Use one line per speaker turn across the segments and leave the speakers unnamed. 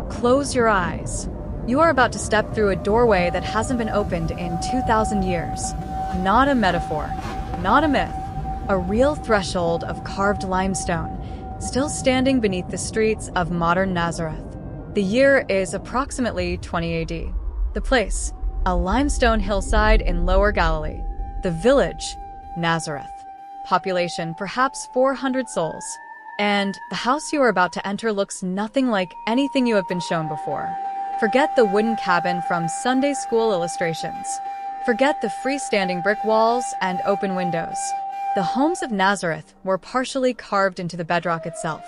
Close your eyes. You are about to step through a doorway that hasn't been opened in 2,000 years. Not a metaphor, not a myth, a real threshold of carved limestone, still standing beneath the streets of modern Nazareth. The year is approximately 20 AD. The place, a limestone hillside in Lower Galilee. The village, Nazareth. Population perhaps 400 souls. And the house you are about to enter looks nothing like anything you have been shown before. Forget the wooden cabin from Sunday school illustrations. Forget the freestanding brick walls and open windows. The homes of Nazareth were partially carved into the bedrock itself.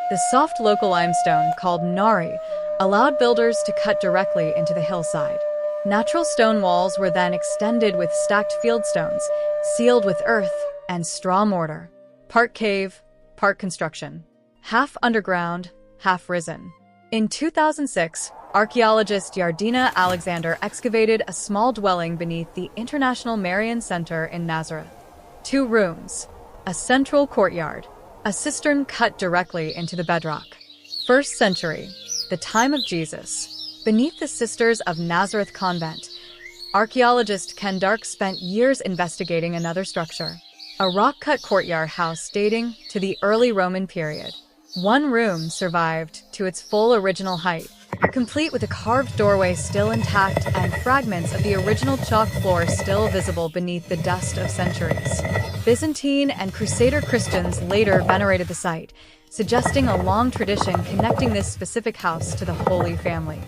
The soft local limestone, called nari, allowed builders to cut directly into the hillside. Natural stone walls were then extended with stacked fieldstones, sealed with earth and straw mortar. Part cave, part construction. Half underground, half risen. In 2006, archaeologist Yardina Alexander excavated a small dwelling beneath the International Marian Center in Nazareth. 2 rooms, a central courtyard, a cistern cut directly into the bedrock. 1st century, the time of Jesus. Beneath the Sisters of Nazareth convent, archaeologist Ken Dark spent years investigating another structure, a rock-cut courtyard house dating to the early Roman period. 1 room survived to its full original height, complete with a carved doorway still intact and fragments of the original chalk floor still visible beneath the dust of centuries. Byzantine and Crusader Christians later venerated the site, suggesting a long tradition connecting this specific house to the Holy Family.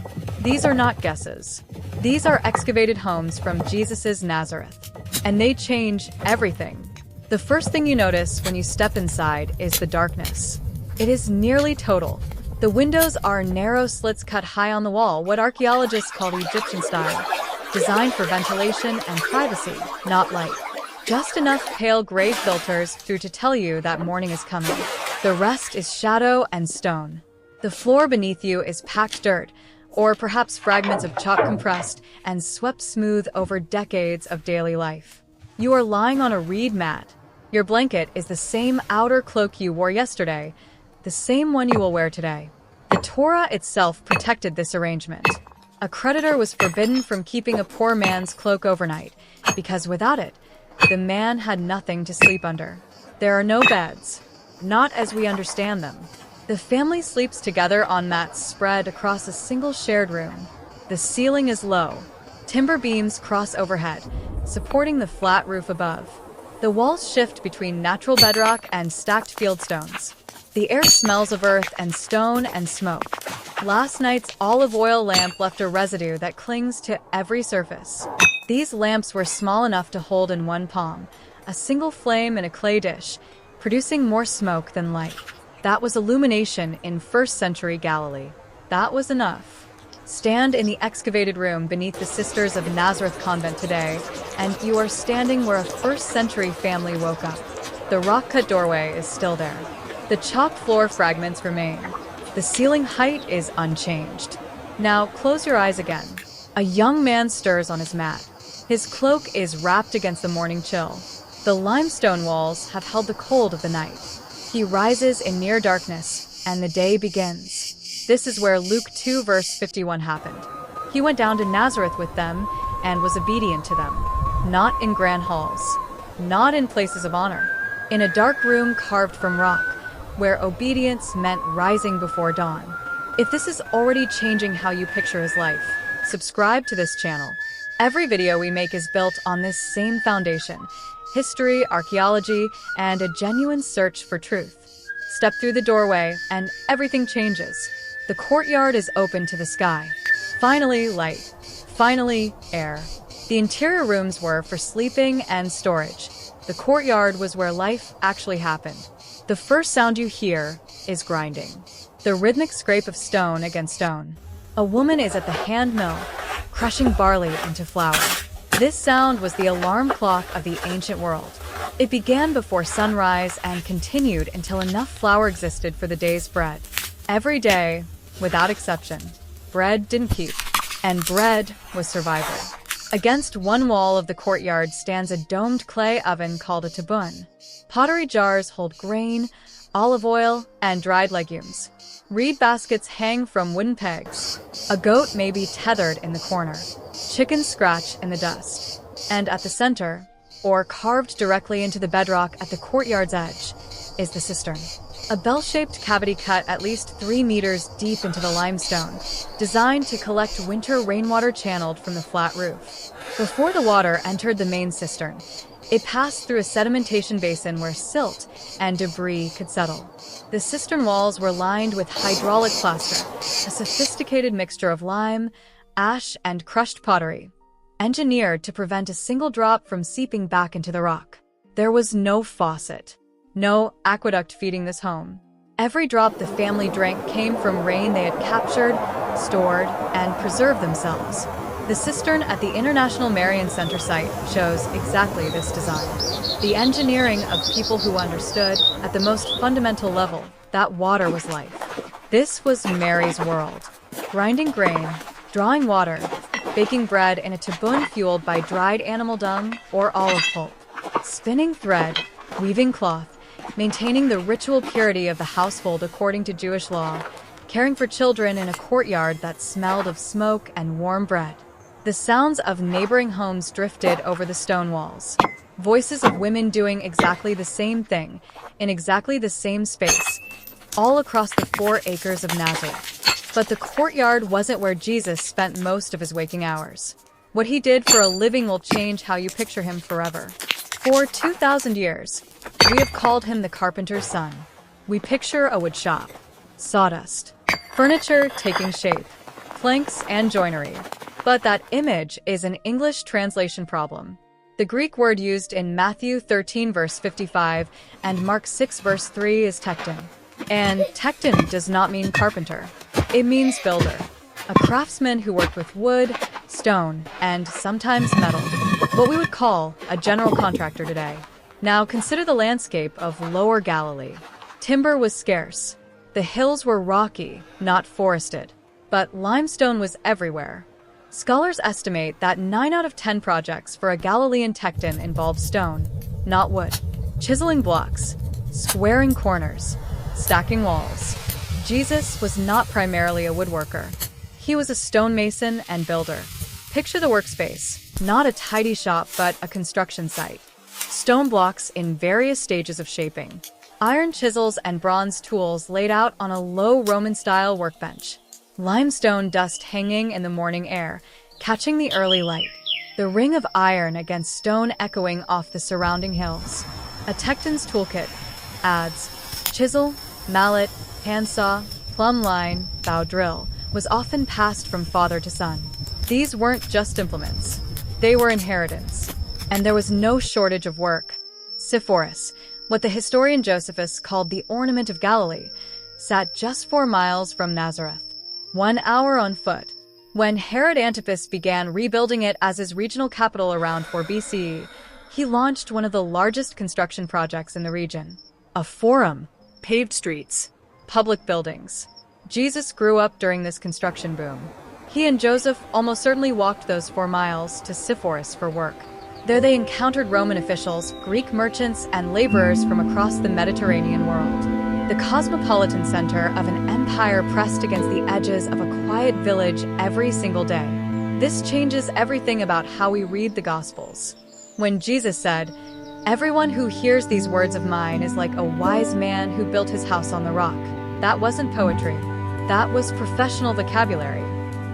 These are not guesses. These are excavated homes from Jesus' Nazareth, and they change everything. The first thing you notice when you step inside is the darkness. It is nearly total. The windows are narrow slits cut high on the wall, what archaeologists call Egyptian style, designed for ventilation and privacy, not light. Just enough pale gray filters through to tell you that morning is coming. The rest is shadow and stone. The floor beneath you is packed dirt, or perhaps fragments of chalk compressed and swept smooth over decades of daily life. You are lying on a reed mat. Your blanket is the same outer cloak you wore yesterday, the same one you will wear today. The Torah itself protected this arrangement. A creditor was forbidden from keeping a poor man's cloak overnight, because without it, the man had nothing to sleep under. There are no beds, not as we understand them. The family sleeps together on mats spread across a single shared room. The ceiling is low. Timber beams cross overhead, supporting the flat roof above. The walls shift between natural bedrock and stacked fieldstones. The air smells of earth and stone and smoke. Last night's olive oil lamp left a residue that clings to every surface. These lamps were small enough to hold in one palm, a single flame in a clay dish, producing more smoke than light. That was illumination in 1st century Galilee. That was enough. Stand in the excavated room beneath the Sisters of Nazareth convent today, and you are standing where a 1st century family woke up. The rock-cut doorway is still there. The chalk floor fragments remain. The ceiling height is unchanged. Now close your eyes again. A young man stirs on his mat. His cloak is wrapped against the morning chill. The limestone walls have held the cold of the night. He rises in near darkness, and the day begins. This is where Luke 2 verse 51 happened. He went down to Nazareth with them and was obedient to them. Not in grand halls, not in places of honor. In a dark room carved from rock, where obedience meant rising before dawn. If this is already changing how you picture his life, subscribe to this channel. Every video we make is built on this same foundation: history, archaeology, and a genuine search for truth. Step through the doorway and everything changes. The courtyard is open to the sky. Finally, light. Finally, air. The interior rooms were for sleeping and storage. The courtyard was where life actually happened. The first sound you hear is grinding. The rhythmic scrape of stone against stone. A woman is at the hand mill, crushing barley into flour. This sound was the alarm clock of the ancient world. It began before sunrise and continued until enough flour existed for the day's bread. Every day, without exception, bread didn't keep, and bread was survival. Against one wall of the courtyard stands a domed clay oven called a tabun. Pottery jars hold grain, olive oil, and dried legumes. Reed baskets hang from wooden pegs. A goat may be tethered in the corner. Chickens scratch in the dust. And at the center, or carved directly into the bedrock at the courtyard's edge, is the cistern. A bell-shaped cavity cut at least 3 meters deep into the limestone, designed to collect winter rainwater channeled from the flat roof. Before the water entered the main cistern, it passed through a sedimentation basin where silt and debris could settle. The cistern walls were lined with hydraulic plaster, a sophisticated mixture of lime, ash, and crushed pottery, engineered to prevent a single drop from seeping back into the rock. There was no faucet, no aqueduct feeding this home. Every drop the family drank came from rain they had captured, stored, and preserved themselves. The cistern at the International Marian Center site shows exactly this design. The engineering of people who understood, at the most fundamental level, that water was life. This was Mary's world. Grinding grain, drawing water, baking bread in a tabun fueled by dried animal dung or olive pulp, spinning thread, weaving cloth, maintaining the ritual purity of the household according to Jewish law, caring for children in a courtyard that smelled of smoke and warm bread. The sounds of neighboring homes drifted over the stone walls. Voices of women doing exactly the same thing, in exactly the same space, all across the 4 acres of Nazareth. But the courtyard wasn't where Jesus spent most of his waking hours. What he did for a living will change how you picture him forever. For 2,000 years, we have called him the carpenter's son. We picture a wood shop, sawdust, furniture taking shape, planks and joinery. But that image is an English translation problem. The Greek word used in Matthew 13 verse 55 and Mark 6 verse 3 is tekton. And tekton does not mean carpenter. It means builder. A craftsman who worked with wood, stone, and sometimes metal. What we would call a general contractor today. Now consider the landscape of Lower Galilee. Timber was scarce. The hills were rocky, not forested. But limestone was everywhere. Scholars estimate that 9 out of 10 projects for a Galilean tekton involved stone, not wood. Chiseling blocks, squaring corners, stacking walls. Jesus was not primarily a woodworker. He was a stonemason and builder. Picture the workspace, not a tidy shop but a construction site. Stone blocks in various stages of shaping. Iron chisels and bronze tools laid out on a low Roman-style workbench. Limestone dust hanging in the morning air, catching the early light. The ring of iron against stone echoing off the surrounding hills. A tekton's toolkit adze, chisel, mallet, handsaw, plumb line, bow drill, was often passed from father to son. These weren't just implements. They were inheritance. And there was no shortage of work. Sepphoris, what the historian Josephus called the ornament of Galilee, sat just 4 miles from Nazareth. 1 hour on foot. When Herod Antipas began rebuilding it as his regional capital around 4 BCE, he launched one of the largest construction projects in the region. A forum, paved streets, public buildings. Jesus grew up during this construction boom. He and Joseph almost certainly walked those 4 miles to Sepphoris for work. There they encountered Roman officials, Greek merchants, and laborers from across the Mediterranean world. The cosmopolitan center of an empire pressed against the edges of a quiet village every single day. This changes everything about how we read the Gospels. When Jesus said, "Everyone who hears these words of mine is like a wise man who built his house on the rock," that wasn't poetry. That was professional vocabulary.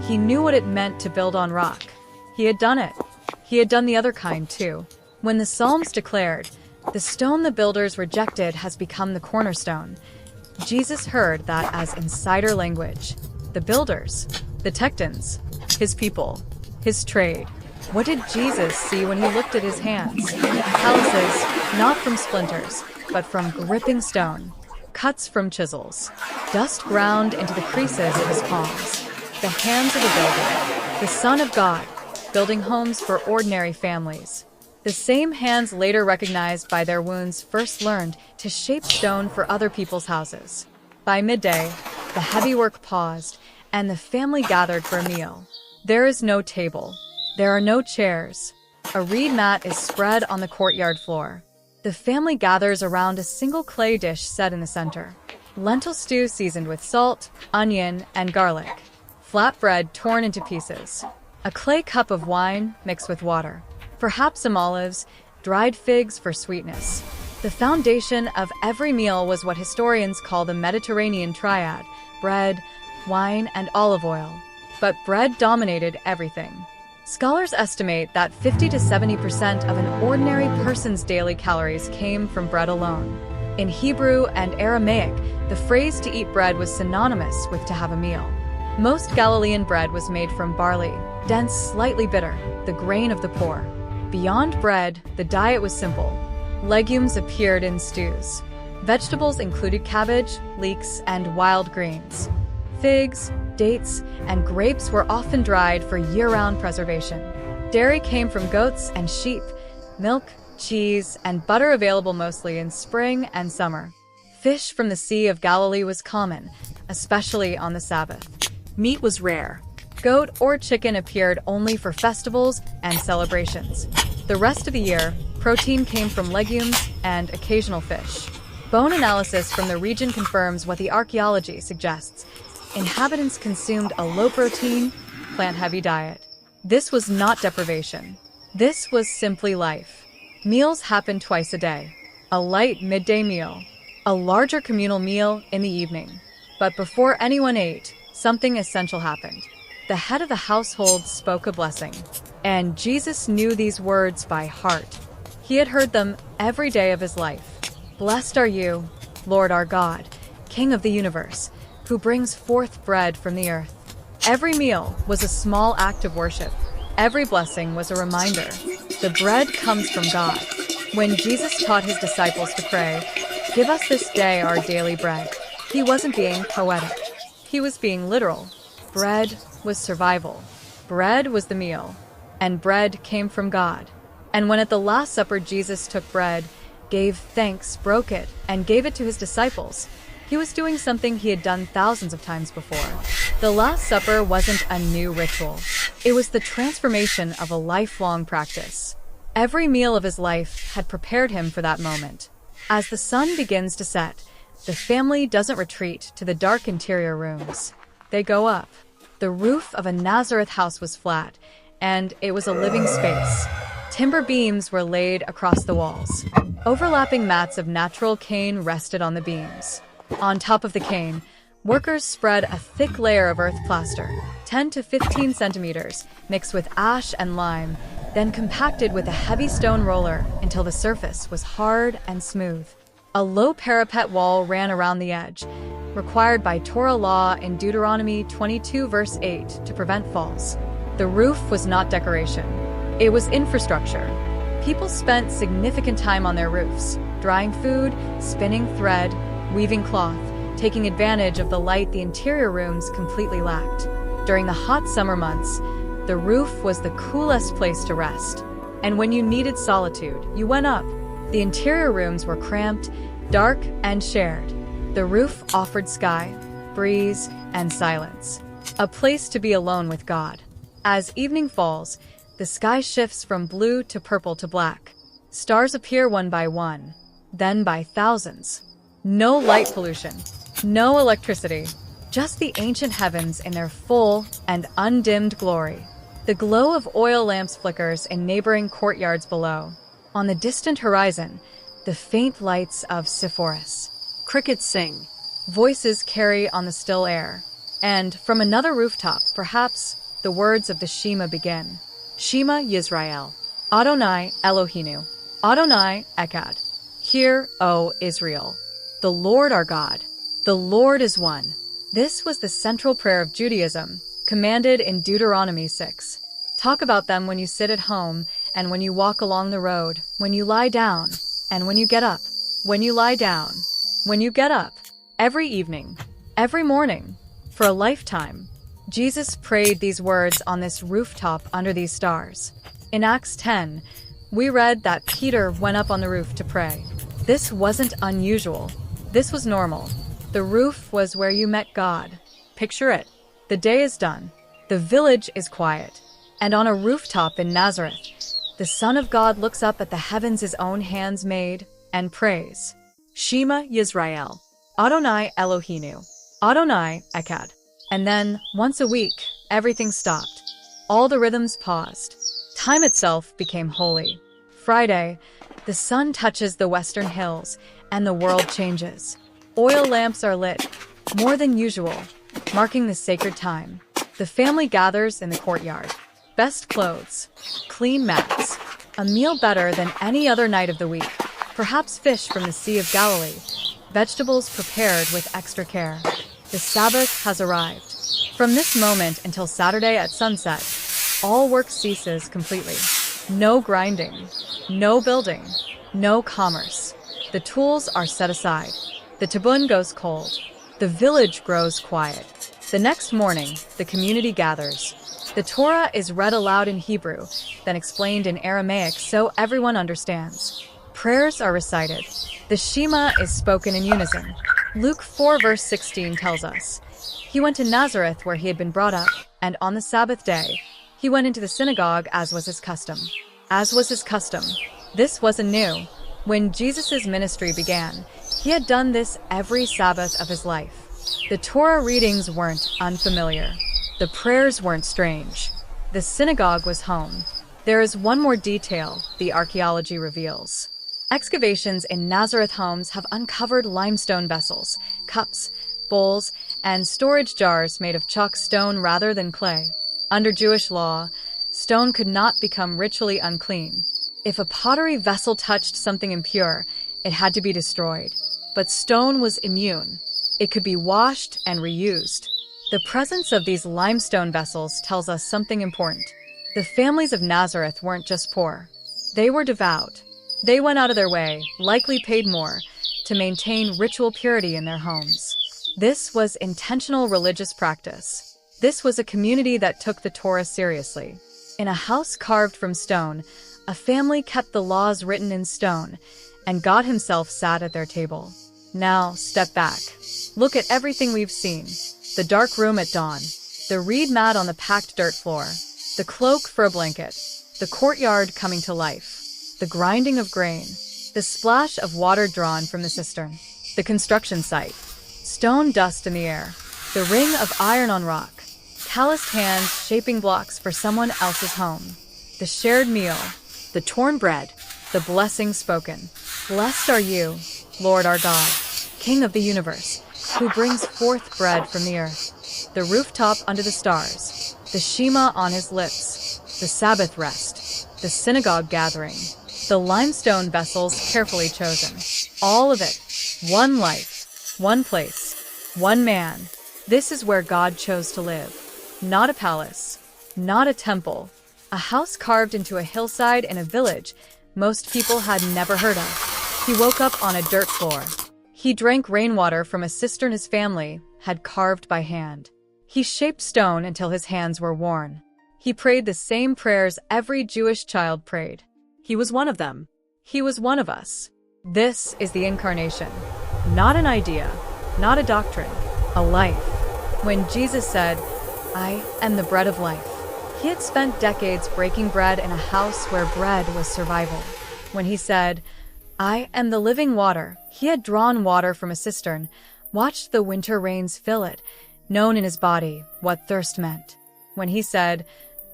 He knew what it meant to build on rock. He had done it. He had done the other kind too. When the Psalms declared, "The stone the builders rejected has become the cornerstone," Jesus heard that as insider language. The builders, the tektons, his people, his trade. What did Jesus see when he looked at his hands? Calluses, not from splinters, but from gripping stone. Cuts from chisels. Dust ground into the creases of his palms. The hands of a builder, the Son of God, building homes for ordinary families. The same hands later recognized by their wounds first learned to shape stone for other people's houses. By midday, the heavy work paused, and the family gathered for a meal. There is no table. There are no chairs. A reed mat is spread on the courtyard floor. The family gathers around a single clay dish set in the center. lentil stew seasoned with salt, onion, and garlic, flatbread torn into pieces, a clay cup of wine mixed with water, perhaps some olives, dried figs for sweetness. The foundation of every meal was what historians call the Mediterranean triad: bread, wine, and olive oil. But bread dominated everything. Scholars estimate that 50 to 70% of an ordinary person's daily calories came from bread alone. In Hebrew and Aramaic, the phrase to eat bread was synonymous with to have a meal. Most Galilean bread was made from barley, dense, slightly bitter, the grain of the poor. Beyond bread, the diet was simple. Legumes appeared in stews. Vegetables included cabbage, leeks, and wild greens. Figs, dates, and grapes were often dried for year-round preservation. Dairy came from goats and sheep, milk, cheese, and butter available mostly in spring and summer. Fish from the Sea of Galilee was common, especially on the Sabbath. Meat was rare. Goat or chicken appeared only for festivals and celebrations. The rest of the year, protein came from legumes and occasional fish. Bone analysis from the region confirms what the archaeology suggests. Inhabitants consumed a low-protein, plant-heavy diet. This was not deprivation. This was simply life. Meals happened twice a day. A light midday meal. A larger communal meal in the evening. But before anyone ate, something essential happened. The head of the household spoke a blessing. And Jesus knew these words by heart. He had heard them every day of his life. "Blessed are you, Lord our God, King of the universe, who brings forth bread from the earth." Every meal was a small act of worship. Every blessing was a reminder. The bread comes from God. When Jesus taught his disciples to pray, "Give us this day our daily bread," he wasn't being poetic. He was being literal. Bread was survival. Bread was the meal. And bread came from God. And when at the Last Supper Jesus took bread, gave thanks, broke it, and gave it to his disciples, he was doing something he had done thousands of times before. The Last Supper wasn't a new ritual. It was the transformation of a lifelong practice. Every meal of his life had prepared him for that moment. As the sun begins to set, the family doesn't retreat to the dark interior rooms. They go up. The roof of a Nazareth house was flat, and it was a living space. Timber beams were laid across the walls. Overlapping mats of natural cane rested on the beams. On top of the cane, workers spread a thick layer of earth plaster, 10 to 15 centimeters, mixed with ash and lime, then compacted with a heavy stone roller until the surface was hard and smooth. A low parapet wall ran around the edge, required by Torah law in Deuteronomy 22 verse 8 to prevent falls. The roof was not decoration. It was infrastructure. People spent significant time on their roofs, drying food, spinning thread, weaving cloth, taking advantage of the light the interior rooms completely lacked. During the hot summer months, the roof was the coolest place to rest. And when you needed solitude, you went up. The interior rooms were cramped, dark, and shared. The roof offered sky, breeze, and silence. A place to be alone with God. As evening falls, the sky shifts from blue to purple to black. Stars appear one by one, then by thousands. No light pollution, no electricity, just the ancient heavens in their full and undimmed glory. The glow of oil lamps flickers in neighboring courtyards below. On the distant horizon, the faint lights of Sepphoris. Crickets sing. Voices carry on the still air. And from another rooftop, perhaps, the words of the Shema begin. Shema Yisrael, Adonai Eloheinu, Adonai Echad. Hear, O Israel, the Lord our God, the Lord is one. This was the central prayer of Judaism, commanded in Deuteronomy 6. Talk about them when you sit at home, and when you walk along the road, when you lie down, and when you get up. When you lie down, when you get up. Every evening, every morning, for a lifetime. Jesus prayed these words on this rooftop under these stars. In Acts 10, we read that Peter went up on the roof to pray. This wasn't unusual. This was normal. The roof was where you met God. Picture it. The day is done. The village is quiet. And on a rooftop in Nazareth, the Son of God looks up at the heavens his own hands made and prays. Shema Yisrael, Adonai Eloheinu, Adonai Echad. And then, once a week, everything stopped. All the rhythms paused. Time itself became holy. Friday, the sun touches the western hills, and the world changes. Oil lamps are lit, more than usual, marking the sacred time. The family gathers in the courtyard. Best clothes, clean mats, a meal better than any other night of the week, perhaps fish from the Sea of Galilee, vegetables prepared with extra care. The Sabbath has arrived. From this moment until Saturday at sunset, all work ceases completely. No grinding, no building, no commerce. The tools are set aside. The tabun goes cold. The village grows quiet. The next morning, the community gathers. The Torah is read aloud in Hebrew, then explained in Aramaic so everyone understands. Prayers are recited. The Shema is spoken in unison. Luke 4 verse 16 tells us, "He went to Nazareth where he had been brought up, and on the Sabbath day, he went into the synagogue as was his custom." As was his custom. This wasn't new. When Jesus' ministry began, he had done this every Sabbath of his life. The Torah readings weren't unfamiliar. The prayers weren't strange. The synagogue was home. There is one more detail the archaeology reveals. Excavations in Nazareth homes have uncovered limestone vessels, cups, bowls, and storage jars made of chalk stone rather than clay. Under Jewish law, stone could not become ritually unclean. If a pottery vessel touched something impure, it had to be destroyed. But stone was immune. It could be washed and reused. The presence of these limestone vessels tells us something important. The families of Nazareth weren't just poor. They were devout. They went out of their way, likely paid more, to maintain ritual purity in their homes. This was intentional religious practice. This was a community that took the Torah seriously. In a house carved from stone, a family kept the laws written in stone, and God himself sat at their table. Now, step back. Look at everything we've seen. The dark room at dawn, the reed mat on the packed dirt floor, the cloak for a blanket, the courtyard coming to life, the grinding of grain, the splash of water drawn from the cistern, the construction site, stone dust in the air, the ring of iron on rock, calloused hands shaping blocks for someone else's home, the shared meal, the torn bread, the blessing spoken. Blessed are you, Lord our God, King of the universe, who brings forth bread from the earth. The rooftop under the stars, the Shema on his lips, the Sabbath rest, the synagogue gathering, the limestone vessels carefully chosen. All of it, one life, one place, one man. This is where God chose to live. Not a palace, not a temple, a house carved into a hillside in a village most people had never heard of. He woke up on a dirt floor. He drank rainwater from a cistern his family had carved by hand. He shaped stone until his hands were worn. He prayed the same prayers every Jewish child prayed. He was one of them. He was one of us. This is the incarnation. Not an idea, not a doctrine, a life. When Jesus said, "I am the bread of life," he had spent decades breaking bread in a house where bread was survival. When he said, "I am the living water," he had drawn water from a cistern, watched the winter rains fill it, known in his body what thirst meant. When he said,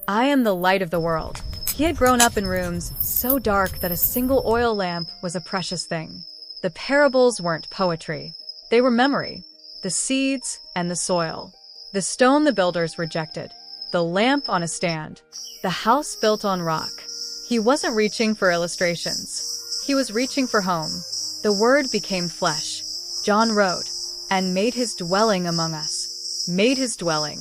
"I am the light of the world," he had grown up in rooms so dark that a single oil lamp was a precious thing. The parables weren't poetry. They were memory, the seeds and the soil. The stone the builders rejected, the lamp on a stand, the house built on rock. He wasn't reaching for illustrations. He was reaching for home. The Word became flesh, John wrote, and made his dwelling among us. Made his dwelling,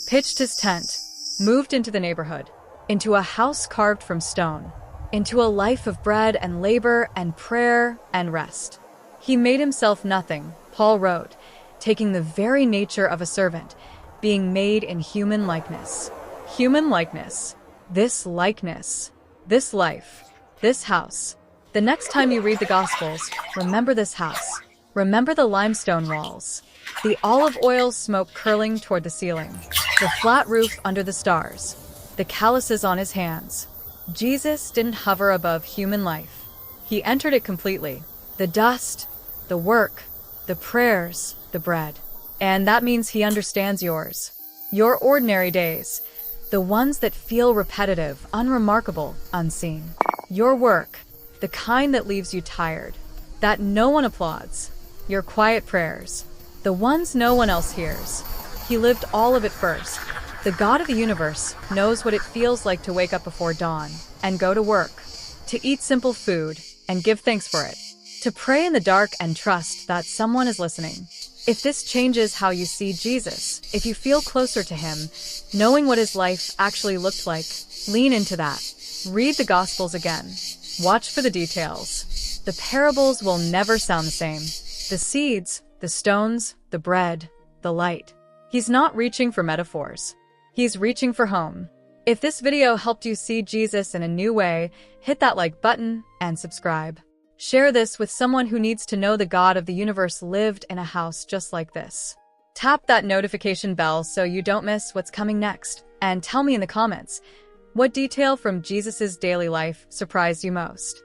pitched his tent, moved into the neighborhood, into a house carved from stone, into a life of bread and labor and prayer and rest. He made himself nothing, Paul wrote, taking the very nature of a servant, being made in human likeness. Human likeness. This likeness. This life. This house. The next time you read the Gospels, remember this house. Remember the limestone walls, the olive oil smoke curling toward the ceiling, the flat roof under the stars, the calluses on his hands. Jesus didn't hover above human life. He entered it completely. The dust, the work, the prayers, the bread. And that means he understands yours. Your ordinary days, the ones that feel repetitive, unremarkable, unseen. Your work, the kind that leaves you tired, that no one applauds. Your quiet prayers, the ones no one else hears. He lived all of it first. The God of the universe knows what it feels like to wake up before dawn and go to work, to eat simple food and give thanks for it, to pray in the dark and trust that someone is listening. If this changes how you see Jesus, if you feel closer to him, knowing what his life actually looked like, lean into that. Read the Gospels again. Watch for the details. The parables will never sound the same. The seeds, the stones, the bread, the light. He's not reaching for metaphors. He's reaching for home. If this video helped you see Jesus in a new way, hit that like button and subscribe. Share this with someone who needs to know the God of the universe lived in a house just like this. Tap that notification bell so you don't miss what's coming next. And tell me in the comments, what detail from Jesus's daily life surprised you most?